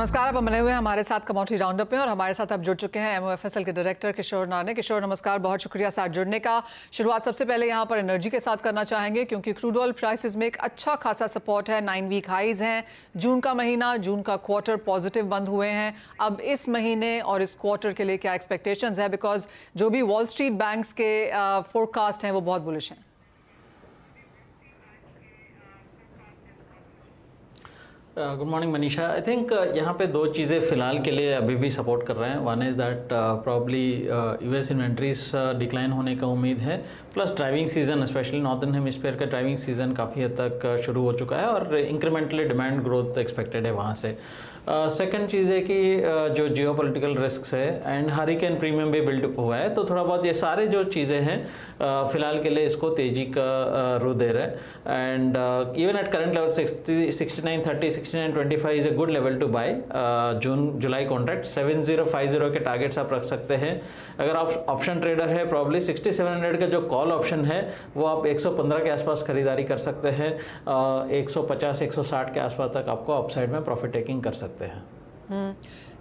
नमस्कार, आप बने हुए हैं हमारे साथ कमोडिटी राउंडअप में और हमारे साथ अब जुड़ चुके हैं MOFSL के डायरेक्टर किशोर नाने। किशोर नमस्कार, बहुत शुक्रिया साथ जुड़ने का। शुरुआत सबसे पहले यहाँ पर एनर्जी के साथ करना चाहेंगे क्योंकि क्रूड ऑयल प्राइसेस में एक अच्छा खासा सपोर्ट है, 9 वीक हाइज हैं। जून का महीना, जून का क्वार्टर पॉजिटिव बंद हुए हैं। अब इस महीने और इस क्वार्टर के लिए क्या एक्सपेक्टेशंस है, बिकॉज जो भी वॉल स्ट्रीट बैंक्स के फोरकास्ट हैं वो बहुत बुलिश हैं। Good morning Manisha. I think यहाँ पे दो चीज़ें फ़िलहाल के लिए अभी भी सपोर्ट कर रहे हैं। One is that probably US inventories decline होने का उम्मीद है, plus driving season specially northern hemisphere का ड्राइविंग सीज़न काफ़ी हद तक शुरू हो चुका है और इंक्रीमेंटली डिमांड ग्रोथ एक्सपेक्टेड है वहाँ से। सेकंड चीज़ है कि जो जियोपॉलिटिकल रिस्क्स है एंड हरिकेन प्रीमियम भी बिल्डअप हुआ है, तो थोड़ा बहुत ये सारे जो चीज़ें हैं फ़िलहाल के लिए इसको तेज़ी का रुख दे रहे हैं। And even at current level 69.30 69.25 is a good level to buy June July contract. 7050 के टारगेट्स आप रख सकते हैं। अगर आप ऑप्शन ट्रेडर है प्रॉब्ली 6700 का जो कॉल ऑप्शन है वो आप 115 के आसपास खरीदारी कर सकते हैं। 150 160 के आसपास तक आपको अपसाइड में प्रॉफिट टेकिंग कर सकते हैं।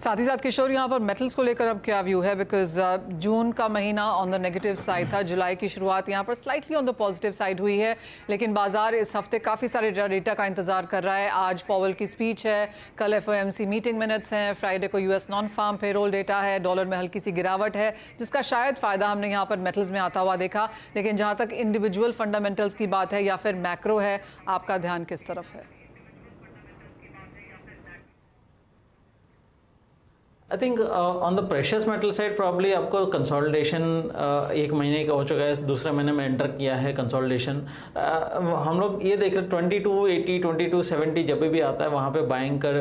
साथ ही साथ किशोर यहाँ पर मेटल्स को लेकर अब क्या व्यू है, बिकॉज जून का महीना ऑन द नेगेटिव साइड था, जुलाई की शुरुआत यहाँ पर slightly on the positive side हुई है, लेकिन बाजार इस हफ्ते काफ़ी सारे डेटा का इंतजार कर रहा है। आज पॉवेल की स्पीच है, कल FOMC मीटिंग मिनट्स हैं, फ्राइडे को US non farm payroll data है, डॉलर में हल्की सी गिरावट है जिसका शायद फ़ायदा हमने यहाँ पर मेटल्स में आता हुआ देखा। लेकिन जहाँ तक इंडिविजुअल फंडामेंटल्स की बात है या फिर मैक्रो है, आपका ध्यान किस तरफ है? I think on the precious metal side probably आपको कंसोलिडेशन एक महीने का हो चुका है, दूसरे महीने में एंटर किया है कंसोलिडेशन। हम लोग ये देख रहे हैं 2280 2270 जब भी आता है वहाँ पे बाइंग का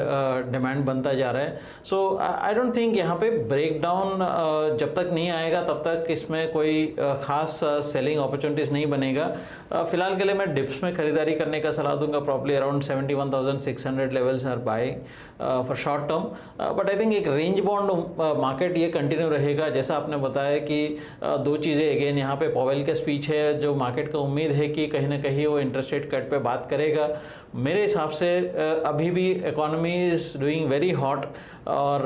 डिमांड बनता जा रहा है। सो आई डोंट थिंक यहाँ पे ब्रेक डाउन जब तक नहीं आएगा तब तक इसमें कोई ख़ास सेलिंग अपॉर्चुनिटीज़ नहीं बनेगा। फिलहाल के लिए मैं डिप्स में खरीदारी करने का सलाह दूंगा। Probably around 71,600 levels are buying for short term, but I think एक रेंज बॉन्ड मार्केट ये कंटिन्यू रहेगा। जैसा आपने बताया कि दो चीज़ें अगेन यहाँ पे पॉवेल का स्पीच है, जो मार्केट को उम्मीद है कि कहीं ना कहीं वो इंटरेस्ट रेट कट पे बात करेगा। मेरे हिसाब से अभी भी economy is doing very hot और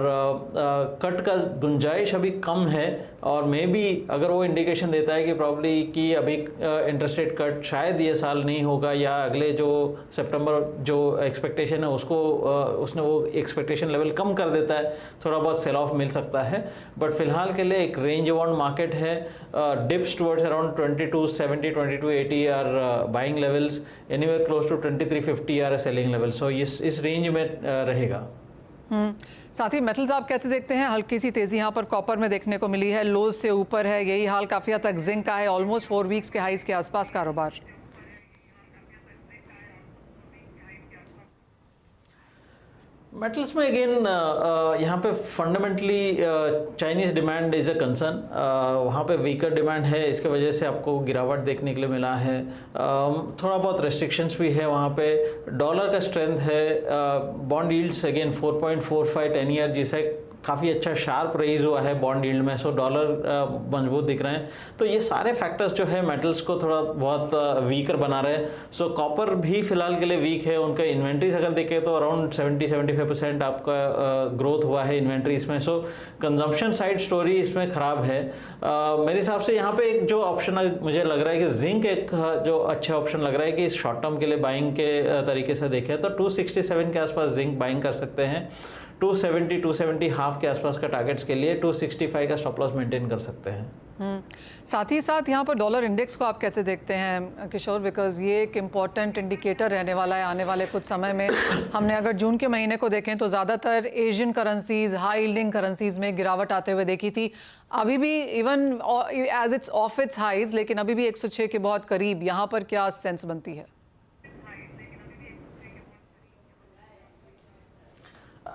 कट का गुंजाइश अभी कम है, और मे बी अगर वो इंडिकेशन देता है कि प्रॉब्ली कि अभी इंटरेस्ट रेट कट शायद ये साल नहीं होगा या अगले जो सितंबर जो एक्सपेक्टेशन है उसको उसने वो एक्सपेक्टेशन लेवल कम कर देता है, थोड़ा बहुत सेल ऑफ मिल सकता है। बट फिलहाल के लिए एक रेंज बाउंड मार्केट है। Dips towards around 2270 2280 are buying levels, anywhere close to 2350 are selling level. So इस रेंज में रहेगा। साथ ही मेटल्स आप कैसे देखते हैं? हल्की सी तेजी यहाँ पर कॉपर में देखने को मिली है, लोज से ऊपर है, यही हाल काफ़ी हद तक जिंक का है, ऑलमोस्ट 4 वीक्स के हाइज के आसपास कारोबार। मेटल्स में अगेन यहाँ पे fundamentally Chinese demand is a concern. वहाँ पे वीकर डिमांड है, इसके वजह से आपको गिरावट देखने के लिए मिला है। थोड़ा बहुत रेस्ट्रिक्शंस भी है वहाँ पे। डॉलर का स्ट्रेंथ है, बॉन्ड यील्ड्स अगेन 4.45 10 ईयर जिसे काफ़ी अच्छा शार्प रेज हुआ है बॉन्ड यील्ड में। सो डॉलर मजबूत दिख रहे हैं। तो ये सारे फैक्टर्स जो है मेटल्स को थोड़ा बहुत वीकर बना रहे हैं। सो कॉपर भी फिलहाल के लिए वीक है। उनका इन्वेंट्रीज अगर देखें तो अराउंड 70-75% आपका ग्रोथ हुआ है इन्वेंट्रीज में। सो कंजम्पशन साइड स्टोरी इसमें ख़राब है। मेरे हिसाब से यहाँ पे एक जो ऑप्शन मुझे लग रहा है कि जिंक एक जो अच्छा ऑप्शन लग रहा है कि शॉर्ट टर्म के लिए बाइंग के तरीके से देखें तो 267 के आसपास जिंक बाइंग कर सकते हैं। 270 हाफ के आसपास का टारगेट्स के लिए 265 का स्टॉप लॉस मेंटेन कर सकते हैं। साथ ही साथ यहाँ पर डॉलर इंडेक्स को आप कैसे देखते हैं किशोर? बिकॉज ये एक इम्पॉर्टेंट इंडिकेटर रहने वाला है आने वाले कुछ समय में। हमने अगर जून के महीने को देखें तो ज़्यादातर Asian currencies, high yielding currencies में गिरावट आते हुए देखी थी। अभी भी even as it's off its highs, लेकिन अभी भी 106 के बहुत करीब। यहाँ पर क्या सेंस बनती है?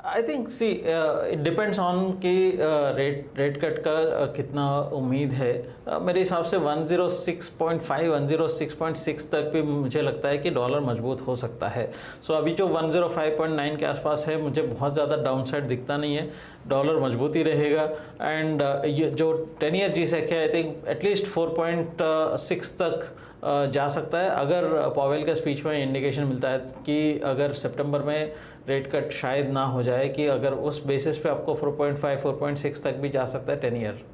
I think see it depends on कि रेट कट का कितना उम्मीद है। मेरे हिसाब से 106.5 106.6 तक भी मुझे लगता है कि डॉलर मजबूत हो सकता है। सो अभी जो 105.9 के आसपास है मुझे बहुत ज़्यादा डाउनसाइड दिखता नहीं है, डॉलर मजबूत ही रहेगा। एंड ये जो 10 ईयर जी सेक है आई थिंक एटलीस्ट 4.6 तक जा सकता है अगर पॉवेल का स्पीच में इंडिकेशन मिलता है कि अगर सितंबर में रेट कट शायद ना हो जाए, कि अगर उस बेसिस पे आपको 4.5 4.6 तक भी जा सकता है 10 ईयर।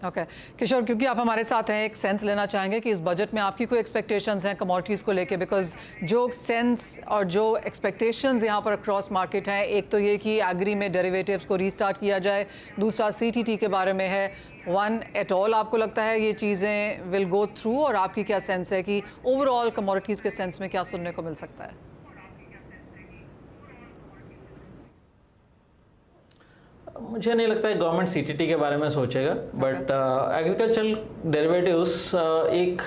ओके किशोर, क्योंकि आप हमारे साथ हैं, एक सेंस लेना चाहेंगे कि इस बजट में आपकी कोई एक्सपेक्टेशंस हैं कमोडिटीज़ को लेके, बिकॉज जो सेंस और जो एक्सपेक्टेशंस यहाँ पर अक्रॉस मार्केट हैं, एक तो ये कि एग्री में डेरिवेटिव्स को रीस्टार्ट किया जाए, दूसरा सीटीटी के बारे में है। वन एट ऑल आपको लगता है ये चीज़ें विल गो थ्रू, और आपकी क्या सेंस है कि ओवरऑल कमोडिटीज़ के सेंस में क्या सुनने को मिल सकता है? मुझे नहीं लगता है गवर्नमेंट सीटीटी के बारे में सोचेगा, बट एग्रीकल्चरल डेरिवेटिव्स एक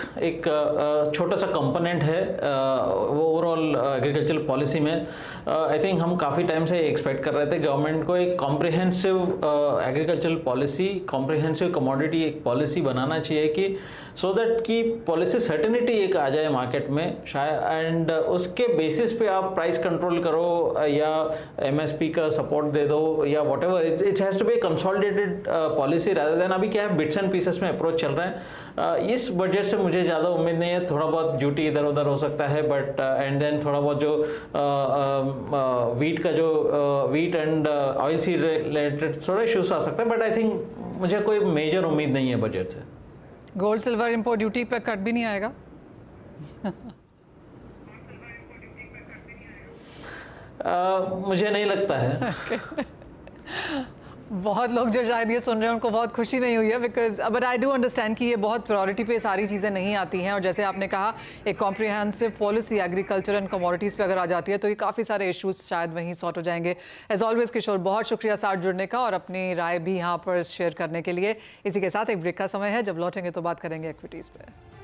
छोटा सा कंपोनेंट है वो ओवरऑल एग्रीकल्चरल पॉलिसी में। आई थिंक हम काफ़ी टाइम से एक्सपेक्ट कर रहे थे गवर्नमेंट को एक comprehensive agricultural policy, comprehensive commodity एक पॉलिसी बनाना चाहिए, कि सो दैट कि पॉलिसी सर्टेनिटी एक आ जाए मार्केट में शायद, एंड उसके बेसिस पे आप प्राइस कंट्रोल करो या एमएसपी का सपोर्ट दे दो या whatever. It has to be consolidated policy rather than अभी क्या है बिट्स एंड पीसेस में अप्रोच चल रहा है। इस बजट से मुझे ज़्यादा उम्मीद नहीं है, थोड़ा बहुत ड्यूटी इधर उधर हो सकता है, बट एंड देन थोड़ा बहुत जो वीट का जो wheat and oil seed related थोड़ा इशूज आ सकता है, बट आई थिंक मुझे कोई मेजर उम्मीद नहीं है बजट से। गोल्ड सिल्वर इंपोर्ट ड्यूटी पे कट भी नहीं आएगा? मुझे नहीं लगता है। बहुत लोग जो शायद ये सुन रहे हैं उनको बहुत खुशी नहीं हुई है, because but I do understand कि ये बहुत प्रायोरिटी पे सारी चीज़ें नहीं आती हैं, और जैसे आपने कहा एक comprehensive policy agriculture and commodities पे अगर आ जाती है तो ये काफ़ी सारे इश्यूज शायद वहीं सॉर्ट हो जाएंगे। एज ऑलवेज किशोर, बहुत शुक्रिया साथ जुड़ने का और अपनी राय भी यहाँ पर शेयर करने के लिए। इसी के साथ एक ब्रेक का समय है, जब लौटेंगे तो बात करेंगे इक्विटीज़ पे।